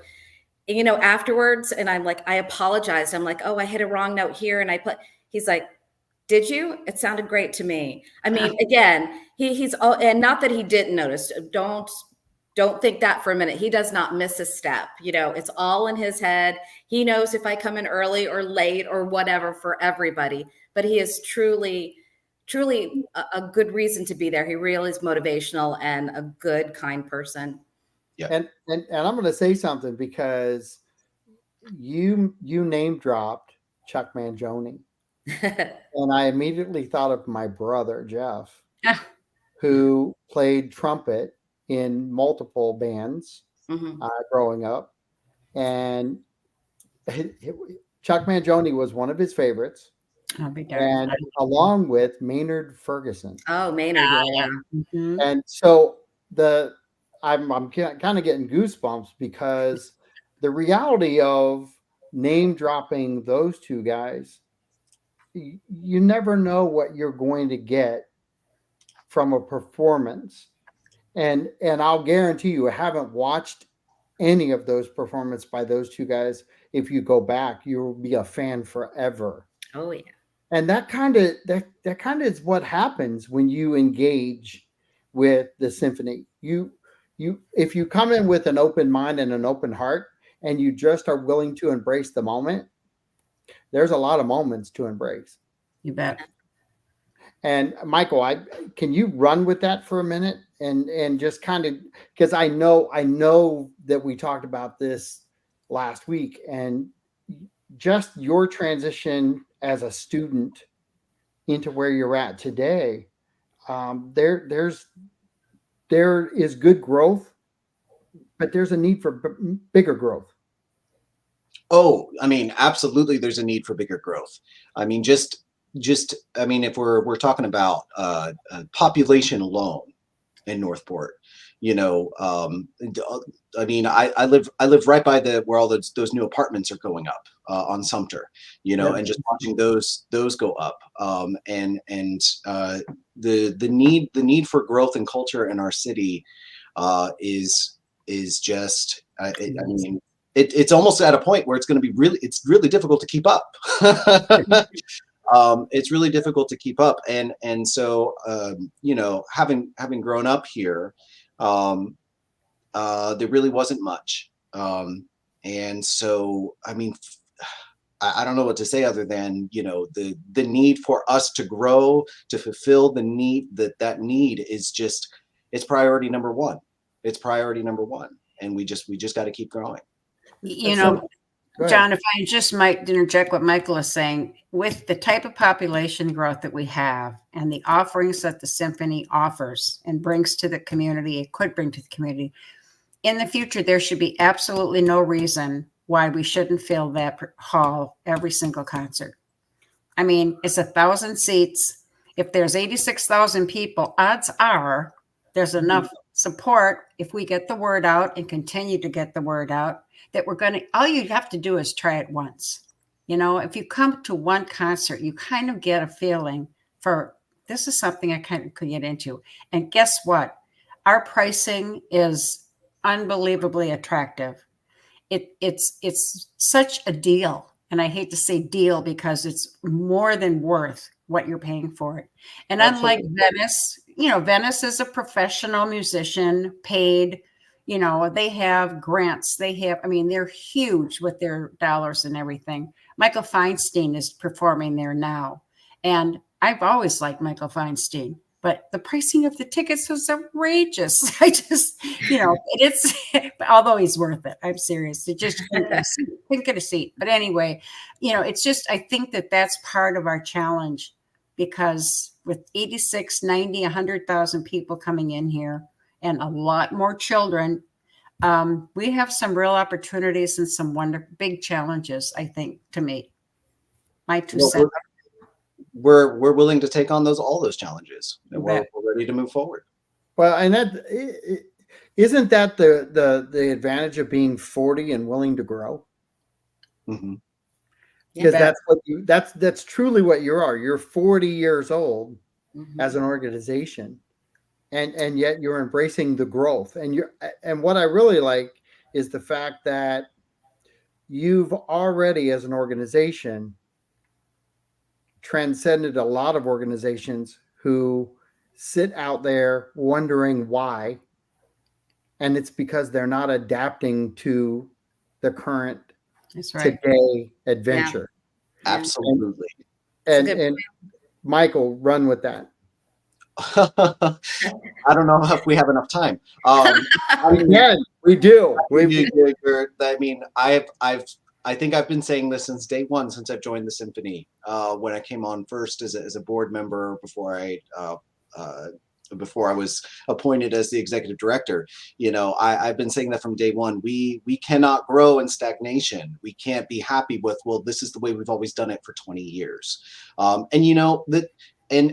And, afterwards, and I'm like, I apologized. I'm like, oh, I hit a wrong note here, and he's like, did you? It sounded great to me. I mean, again, he's all, and not that he didn't notice. Don't think that for a minute. He does not miss a step. It's all in his head. He knows if I come in early or late or whatever for everybody. But he is truly a good reason to be there. He really is motivational and a good, kind person. Yeah. And I'm going to say something, because you name dropped Chuck Mangione, and I immediately thought of my brother Jeff, who played trumpet in multiple bands growing up, and Chuck Mangione was one of his favorites. I'll be darned. And along with Maynard Ferguson. Oh, Maynard, yeah. Mhm. And so I'm kind of getting goosebumps, because the reality of name dropping those two guys, you never know what you're going to get from a performance. And I'll guarantee you, I haven't watched any of those performances by those two guys. If you go back, you'll be a fan forever. Oh, yeah. And that kind of is what happens when you engage with the symphony. If you come in with an open mind and an open heart, and you just are willing to embrace the moment, there's a lot of moments to embrace. You bet. And Michael, can you run with that for a minute and just kind of, because I know that we talked about this last week, and just your transition as a student into where you're at today. There is good growth, but there's a need for bigger growth. Oh, I mean, absolutely. There's a need for bigger growth. I mean, I mean, if we're talking about population alone in North Port, I mean, I live right by where all those new apartments are going up on Sumter, Yeah. and just watching those go up, and the need for growth and culture in our city is just, I mean, it's almost at a point where it's really difficult to keep up. It's really difficult to keep up, and so having grown up here, there really wasn't much, and so I mean, I don't know what to say other than the need for us to grow, to fulfill the need, that need is just, it's priority number one. It's priority number one, and we just got to keep growing. John, if I just might interject what Michael is saying, with the type of population growth that we have and the offerings that the symphony offers and brings to the community, it could bring to the community, in the future, there should be absolutely no reason why we shouldn't fill that hall every single concert. I mean, it's 1,000 seats. If there's 86,000 people, odds are there's enough support, if we get the word out and continue to get the word out, that all you have to do is try it once. If you come to one concert, you kind of get a feeling this is something I kind of could get into. And guess what? Our pricing is unbelievably attractive. It's such a deal. And I hate to say deal because it's more than worth what you're paying for it. And Absolutely. unlike Venice, Venice is a professional musician paid, they have grants. They're huge with their dollars and everything. Michael Feinstein is performing there now. And I've always liked Michael Feinstein, but the pricing of the tickets was outrageous. I just, it's, although he's worth it. I'm serious. It just couldn't get a seat. But anyway, it's just, I think that's part of our challenge, because with 86, 90, 100,000 people coming in here and a lot more children, we have some real opportunities and some big challenges, I think, to meet. My two cents. We're willing to take on all those challenges, and we're ready to move forward. Well, and isn't that the advantage of being 40 and willing to grow? Mm-hmm. Because that's truly what you are. You're 40 years old as an organization, and yet you're embracing the growth. And what I really like is the fact that you've already, as an organization, transcended a lot of organizations who sit out there wondering why. And it's because they're not adapting to the current today adventure. Yeah. Absolutely. And Michael, run with that. I don't know if we have enough time. We do. I think I've been saying this since day one, since I've joined the symphony. When I came on first as a board member before I was appointed as the executive director, I've been saying that from day one. We cannot grow in stagnation. We can't be happy with, this is the way we've always done it for 20 years. And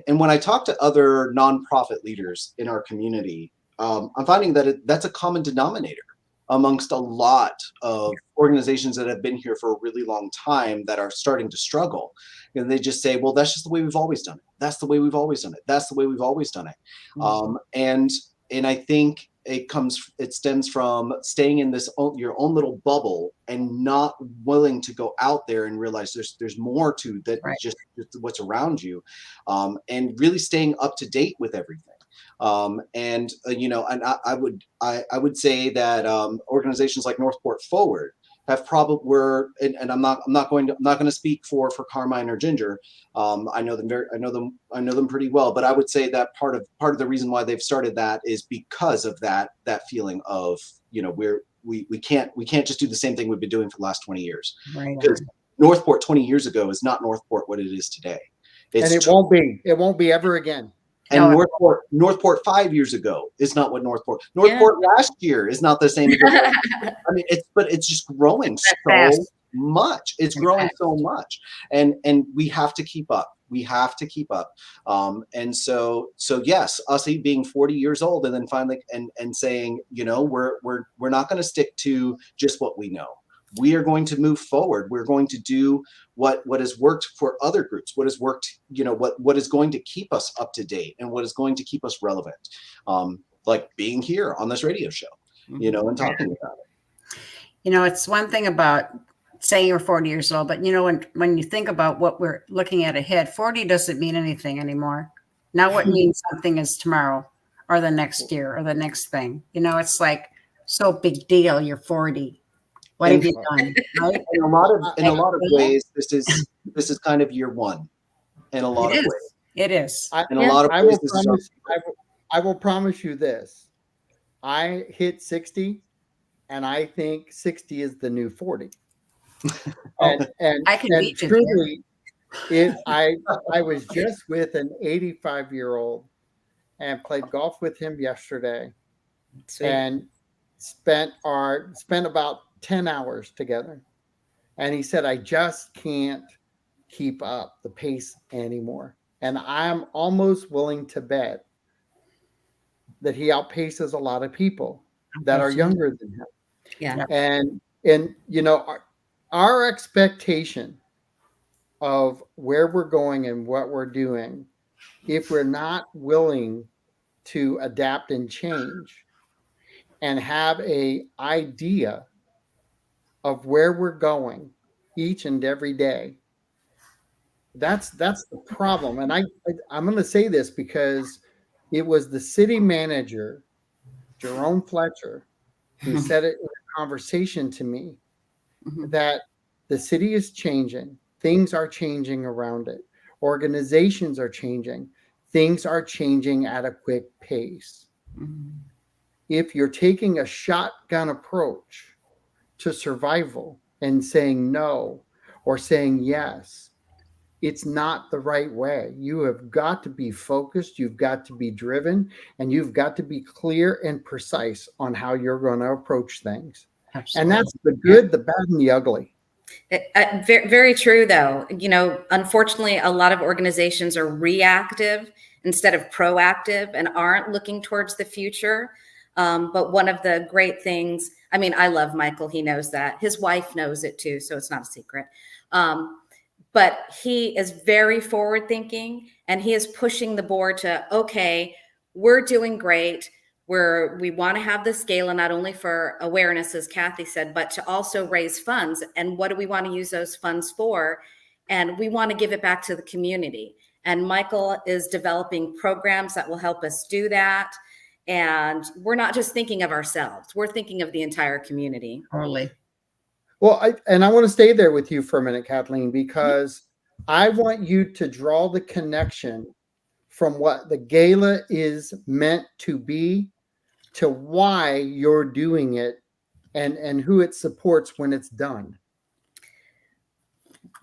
when I talk to other nonprofit leaders in our community, I'm finding that that's a common denominator amongst a lot of organizations that have been here for a really long time that are starting to struggle. And they just say, that's just the way we've always done it. That's the way we've always done it. That's the way we've always done it. And I think it stems from staying in your own little bubble and not willing to go out there and realize there's more to that, just what's around you, and really staying up to date with everything. And I would say that organizations like North Port Forward have and I'm not going to speak for Carmine or Ginger. I know them pretty well, but I would say that part of the reason why they've started that is because of that feeling of, we can't just do the same thing we've been doing for the last 20 years. Right. Because Northport 20 years ago is not Northport what it is today. It won't be ever again. And Northport 5 years ago is not what Northport last year is not the same. It's just growing so much. It's growing so much, and we have to keep up. We have to keep up. And so yes, us being 40 years old and then finally and saying, we're not going to stick to just what we know. We are going to move forward. We're going to do what has worked for other groups, what has worked, what is going to keep us up to date and what is going to keep us relevant. Like being here on this radio show, and talking about it. It's one thing about saying you're 40 years old, but when you think about what we're looking at ahead, 40 doesn't mean anything anymore. Now what means something is tomorrow or the next year or the next thing. It's like, so big deal, you're 40. What have you done? Right? In a lot of ways, this is kind of year one. In a lot of ways, it is. In a lot of ways, I will promise you this: I hit 60, and I think 60 is the new 40. And I can beat you truly, I was just with an 85-year-old and played golf with him yesterday, and spent about 10 hours together. And he said, I just can't keep up the pace anymore. And I'm almost willing to bet that he outpaces a lot of people that are younger than him. Yeah. And our expectation of where we're going and what we're doing if we're not willing to adapt and change and have a idea of where we're going each and every day, that's the problem. And I'm going to say this because it was the city manager, Jerome Fletcher, who said it in a conversation to me, that the city is changing. Things are changing around it. Organizations are changing. Things are changing at a quick pace. If you're taking a shotgun approach to survival and saying no or saying yes, it's not the right way. You have got to be focused, you've got to be driven, and you've got to be clear and precise on how you're going to approach things. Absolutely. And that's the good, the bad, and the ugly. Very, very true, though. Unfortunately, a lot of organizations are reactive instead of proactive and aren't looking towards the future. But one of the great things, I love Michael. He knows that. His wife knows it too, so it's not a secret. But he is very forward thinking, and he is pushing the board to, okay, we're doing great. We want to have this gala not only for awareness, as Kathy said, but to also raise funds. And what do we want to use those funds for? And we want to give it back to the community. And Michael is developing programs that will help us do that. And we're not just thinking of ourselves, we're thinking of the entire community. Totally. Well, I want to stay there with you for a minute, Kathleen, because I want you to draw the connection from what the gala is meant to be to why you're doing it and who it supports when it's done.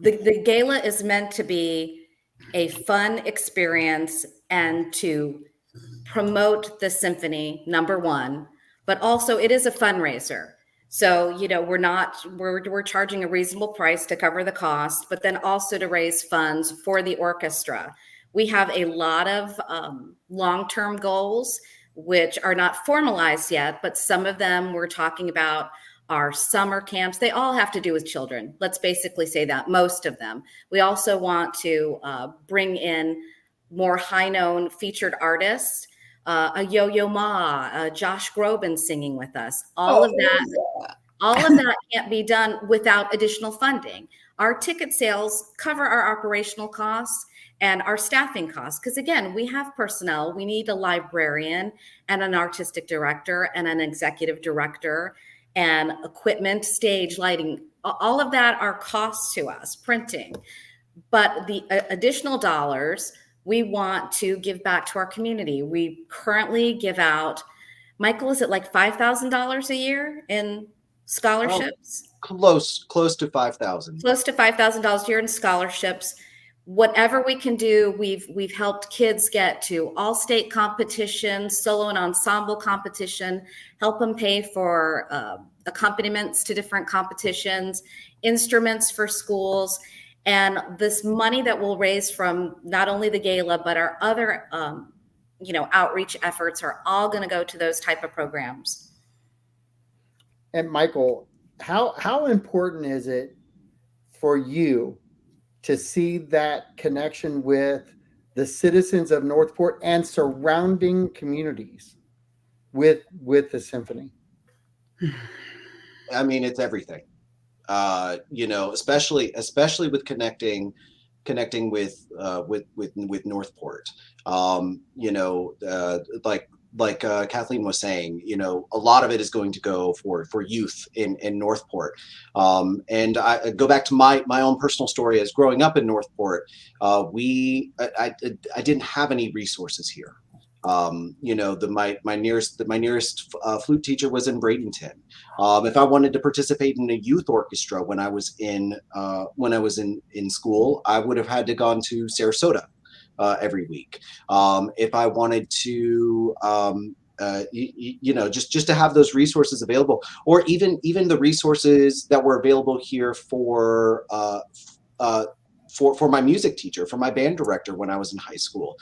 The gala is meant to be a fun experience and to promote the symphony, number one, but also it is a fundraiser. So, we're charging a reasonable price to cover the cost, but then also to raise funds for the orchestra. We have a lot of long-term goals, which are not formalized yet, but some of them we're talking about are summer camps. They all have to do with children. Let's basically say that, most of them. We also want to bring in more high-known featured artists, a Yo-Yo Ma, Josh Groban singing with us. All of that can't be done without additional funding. Our ticket sales cover our operational costs and our staffing costs. Because again, we have personnel. We need a librarian and an artistic director and an executive director and equipment, stage, lighting. All of that are costs to us, printing. But the additional dollars we want to give back to our community. We currently give out, Michael, is it like $5,000 a year in scholarships? Close to 5,000. Close to $5,000 a year in scholarships. Whatever we can do, we've helped kids get to all state competitions, solo and ensemble competition, help them pay for accompaniments to different competitions, instruments for schools. And this money that we'll raise from not only the gala, but our other, outreach efforts are all going to go to those type of programs. And Michael, how important is it for you to see that connection with the citizens of North Port and surrounding communities with the symphony? It's everything. Especially with connecting with North Port. Like Kathleen was saying, a lot of it is going to go for youth in North Port. And I go back to my own personal story as growing up in North Port. I didn't have any resources here. My nearest flute teacher was in Bradenton. If I wanted to participate in a youth orchestra when I was in school, I would have had to gone to Sarasota every week. If I wanted to, just to have those resources available, or even the resources that were available here for for my music teacher, for my band director when I was in high school.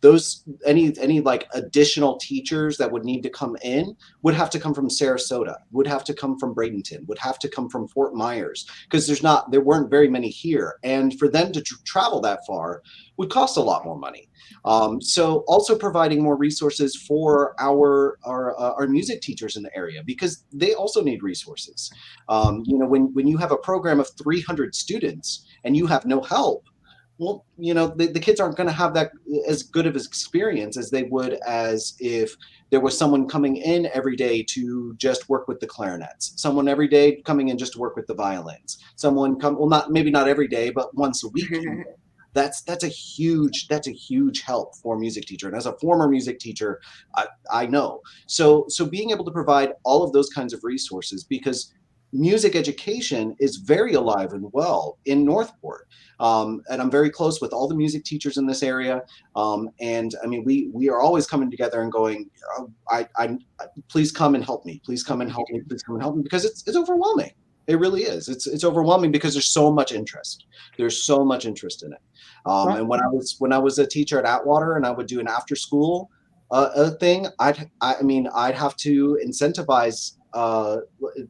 Those any like additional teachers that would need to come in would have to come from Sarasota, would have to come from Bradenton, would have to come from Fort Myers, because there weren't very many here, and for them to travel that far would cost a lot more money. So also providing more resources for our music teachers in the area, because they also need resources. When you have a program of 300 students and you have no help, well, the kids aren't going to have that as good of an experience as they would as if there was someone coming in every day to just work with the clarinets, someone every day coming in just to work with the violins, maybe not every day, but once a week. That's a huge help for a music teacher. And as a former music teacher, I know. So being able to provide all of those kinds of resources, because music education is very alive and well in North Port. And I'm very close with all the music teachers in this area. And I mean, we are always coming together and going, please come and help me. Please come and help me. Please come and help me, because it's overwhelming. It really is. It's overwhelming because there's so much interest. There's so much interest in it. And when I was a teacher at Atwater and I would do an after school thing, I'd have to incentivize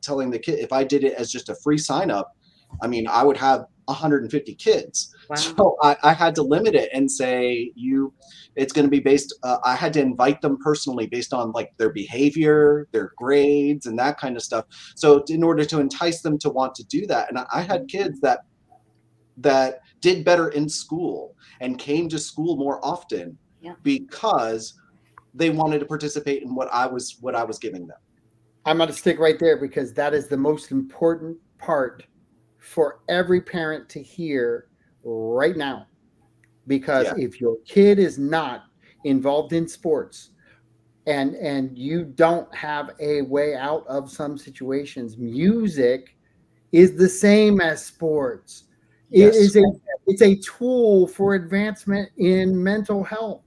telling the kid, if I did it as just a free sign up, I mean, I would have 150 kids. Wow. So I had to limit it and say, it's going to be based, I had to invite them personally based on like their behavior, their grades, and that kind of stuff. So in order to entice them to want to do that. And I had kids that did better in school and came to school more often because they wanted to participate in what I was giving them. I'm going to stick right there, because that is the most important part for every parent to hear right now. Because if your kid is not involved in sports and you don't have a way out of some situations, music is the same as sports. Yes. It's a tool for advancement in mental health.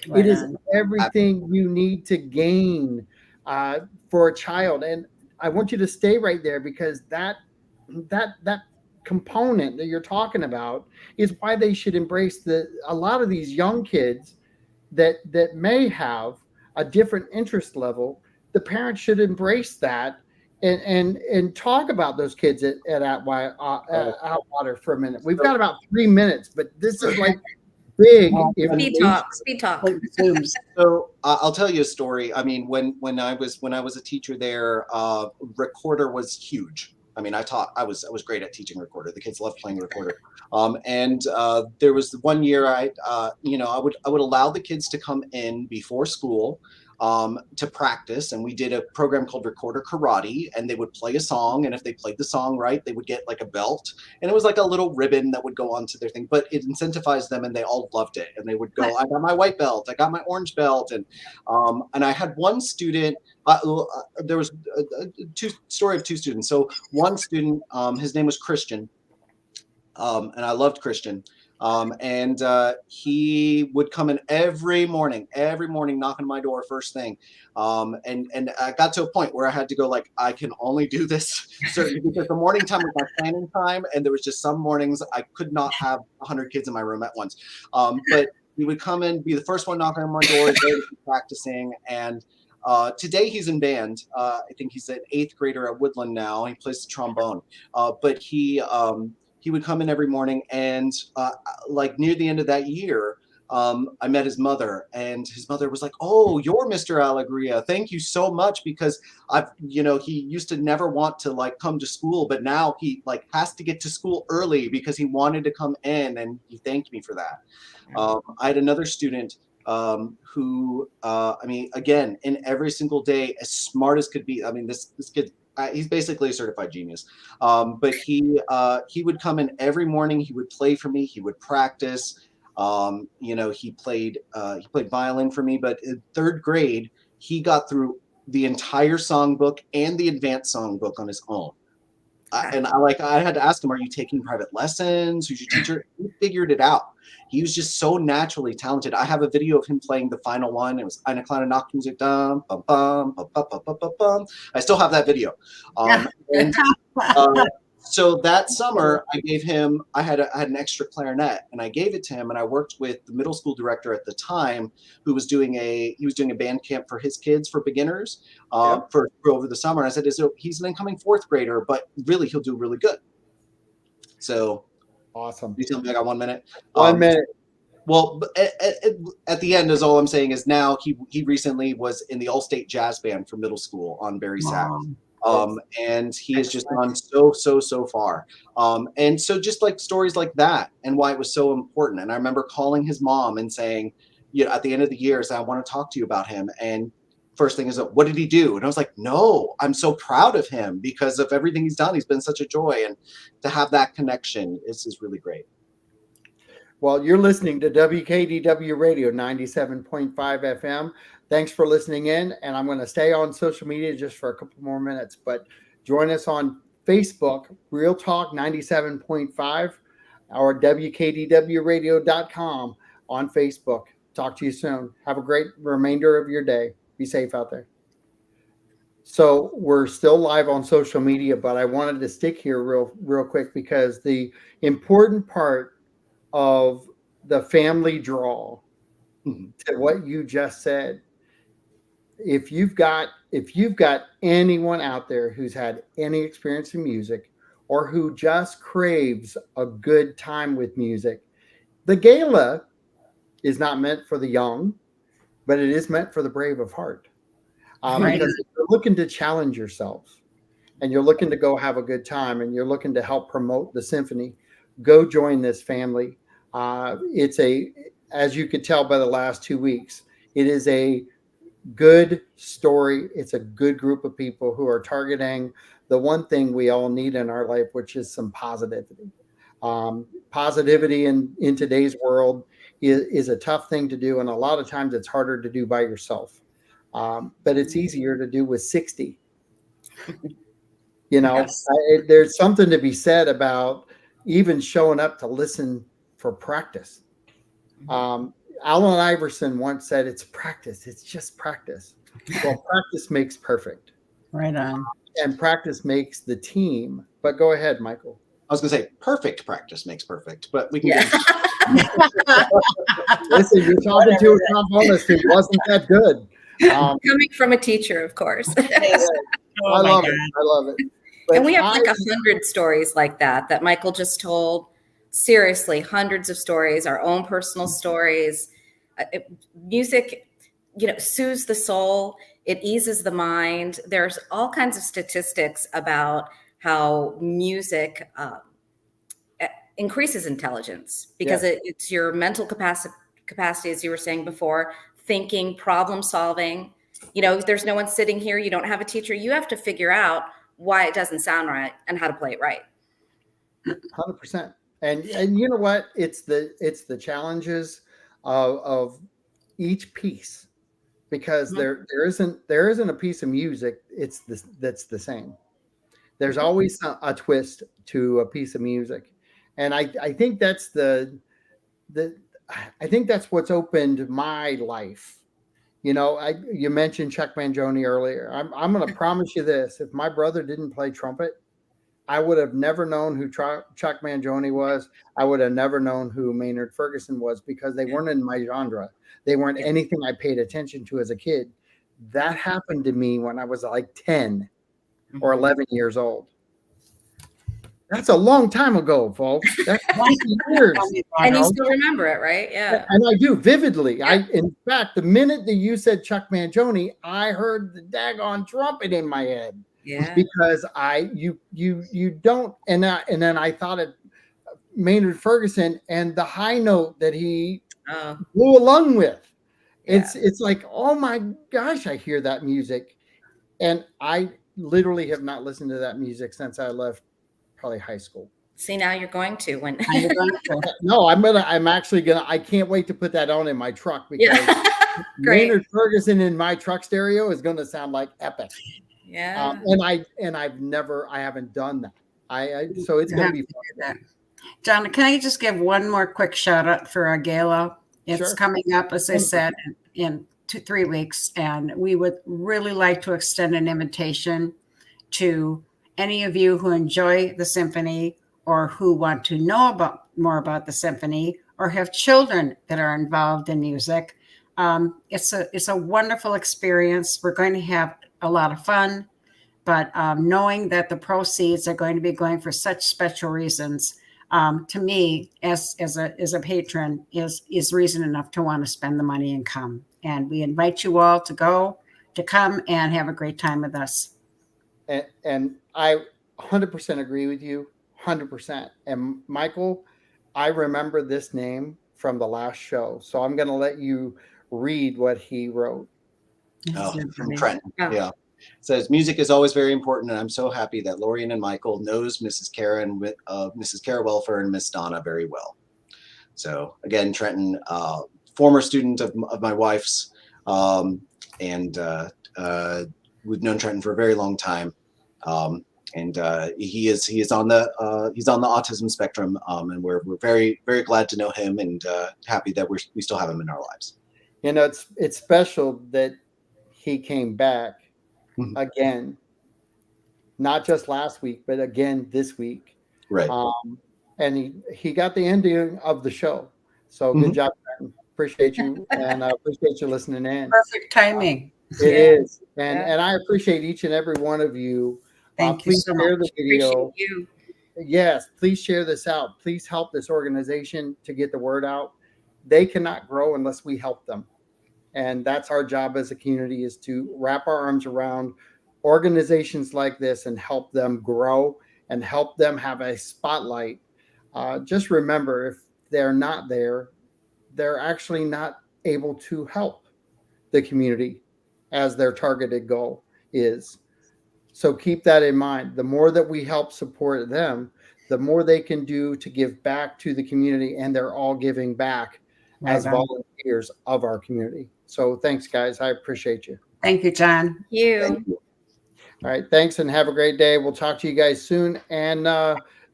Right. It is everything you need to gain for a child. And I want you to stay right there, because that component that you're talking about is why they should embrace a lot of these young kids that may have a different interest level. The parents should embrace that and talk about those kids at Atwater for a minute. We've got about 3 minutes, but this is like big. Speed talk. So I'll tell you a story. I mean, when I was a teacher there, recorder was huge. I mean, I was great at teaching recorder. The kids loved playing recorder. And there was one year I would allow the kids to come in before school to practice, and we did a program called Recorder Karate, and they would play a song, and if they played the song right, they would get like a belt, and it was like a little ribbon that would go onto their thing, but it incentivized them, and they all loved it, and they would go, I got my white belt, I got my orange belt, and I had one student, there was a story of two students. So one student, his name was Christian, and I loved Christian. And he would come in every morning, knocking on my door first thing. And I got to a point where I had to go, like, I can only do this because the morning time was my planning time. And there was just some mornings I could not have 100 kids in my room at once. But he would come in, be the first one knocking on my door, practicing. And today he's in band. I think he's an 8th grader at Woodland now. He plays the trombone. But he would come in every morning, and like near the end of that year, I met his mother, and his mother was like, "Oh, you're Mr. Alegria. Thank you so much, because he used to never want to like come to school, but now he like has to get to school early because he wanted to come in, and he thanked me for that." I had another student who, I mean, again, in every single day, as smart as could be. I mean, this kid. He's basically a certified genius, but he would come in every morning. He would play for me. He would practice. He played violin for me. But in 3rd grade, he got through the entire songbook and the advanced songbook on his own. I had to ask him, "Are you taking private lessons? Who's your teacher?" He figured it out. He was just so naturally talented. I have a video of him playing the final one. It was Eine kleine Nachtmusik, dum, bum, bum, bum, bum, bum, bum, bum. I still have that video. So that summer, I had an extra clarinet, and I gave it to him, and I worked with the middle school director at the time, who was doing a band camp for his kids, for beginners, for over the summer. And I said, he's an incoming fourth grader, but really he'll do really good. So awesome. You tell me I got 1 minute. 1 minute. Well, at the end is all I'm saying is now he recently was in the all-state jazz band for middle school on Barry Sax. And he has just gone so far. And so just like stories like that and why it was so important. And I remember calling his mom and saying, at the end of the year, I want to talk to you about him. And first thing is, what did he do? And I was like, no, I'm so proud of him because of everything he's done. He's been such a joy. And to have that connection is really great. Well, you're listening to WKDW Radio 97.5 FM. Thanks for listening in. And I'm going to stay on social media just for a couple more minutes, but join us on Facebook, Real Talk 97.5, or WKDWradio.com on Facebook. Talk to you soon. Have a great remainder of your day. Be safe out there. So we're still live on social media, but I wanted to stick here real quick because the important part of the family draw to what you just said. If you've got anyone out there who's had any experience in music or who just craves a good time with music, the gala is not meant for the young, but it is meant for the brave of heart. Because if you're looking to challenge yourselves and you're looking to go have a good time and you're looking to help promote the symphony, go join this family. As you could tell by the last 2 weeks, it is a good story. It's a good group of people who are targeting the one thing we all need in our life, which is some positivity. Positivity in today's world is a tough thing to do. And a lot of times it's harder to do by yourself. But it's easier to do with 60. Yes. There's something to be said about even showing up to listen for practice. Allen Iverson once said, it's practice. It's just practice. Well, practice makes perfect. Right on. And practice makes the team. But go ahead, Michael. I was going to say perfect practice makes perfect, but we can Listen, you're talking to a trombonist who wasn't that good. Coming from a teacher, of course. I love it. But and we have like 100 stories like that Michael just told. Seriously, hundreds of stories, our own personal stories. Music, soothes the soul. It eases the mind. There's all kinds of statistics about how music increases intelligence because it's your mental capacity, as you were saying before, thinking, problem solving. There's no one sitting here. You don't have a teacher. You have to figure out why it doesn't sound right and how to play it right. 100%. And you know what? It's the challenges of each piece, because there isn't a piece of music that's the same. There's always a twist to a piece of music, and I think that's I think that's what's opened my life. You mentioned Chuck Mangione earlier. I'm going to promise you this: if my brother didn't play trumpet, I would have never known who Chuck Mangione was. I would have never known who Maynard Ferguson was, because they weren't in my genre. They weren't anything I paid attention to as a kid. That happened to me when I was like 10 or 11 years old. That's a long time ago, folks. That's 20 years. And you still remember it, right? Yeah. And I do vividly. In fact, the minute that you said Chuck Mangione, I heard the daggone trumpet in my head. Yeah. Because you don't, and then I thought of Maynard Ferguson and the high note that he blew along with. It's like, oh my gosh, I hear that music, and I literally have not listened to that music since I left probably high school. See, now you're going to when. No, I'm actually gonna. I can't wait to put that on in my truck, because Maynard Ferguson in my truck stereo is going to sound like epic. Yeah. And I haven't done that. So it's going to be fun. John, can I just give one more quick shout out for our gala? It's coming up, as I said, in 3 weeks. And we would really like to extend an invitation to any of you who enjoy the symphony or who want to know more about the symphony or have children that are involved in music, it's a wonderful experience. We're going to have a lot of fun, but knowing that the proceeds are going to be going for such special reasons, to me, as a patron, is reason enough to want to spend the money and come. And we invite you all to come and have a great time with us. And I 100% agree with you, 100%. And Michael, I remember this name from the last show, so I'm going to let you read what he wrote. From Trenton. Yeah. It says, music is always very important, and I'm so happy that Lorian and Michael knows Mrs. Kara and Mrs. Kara Welfer and Miss Donna very well. So again, Trenton, former student of my wife's, and we've known Trenton for a very long time. And he is on the autism spectrum, and we're very, very glad to know him, and happy that we still have him in our lives. You know, it's special that he came back again, not just last week, but again this week. Right. And he got the ending of the show. So good job, Trenton. Appreciate you, and appreciate you listening in. Perfect timing. It is, and I appreciate each and every one of you. Thank you so share much. the video. Appreciate you. Yes, please share this out. Please help this organization to get the word out. They cannot grow unless we help them. And that's our job as a community, is to wrap our arms around organizations like this and help them grow and help them have a spotlight. Just remember, if they're not there, they're actually not able to help the community as their targeted goal is. So keep that in mind. The more that we help support them, the more they can do to give back to the community, and they're all giving back as volunteers of our community. So thanks, guys. I appreciate you. Thank you, John. Thank you. All right. Thanks, and have a great day. We'll talk to you guys soon. And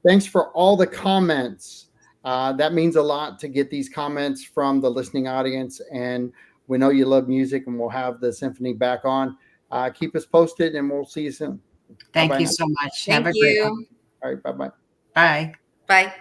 thanks for all the comments. That means a lot to get these comments from the listening audience. And we know you love music, and we'll have the symphony back on. Keep us posted, and we'll see you soon. Thank Bye-bye you now. so much. Thank Have a great you. one. All right. Bye-bye. Bye. Bye.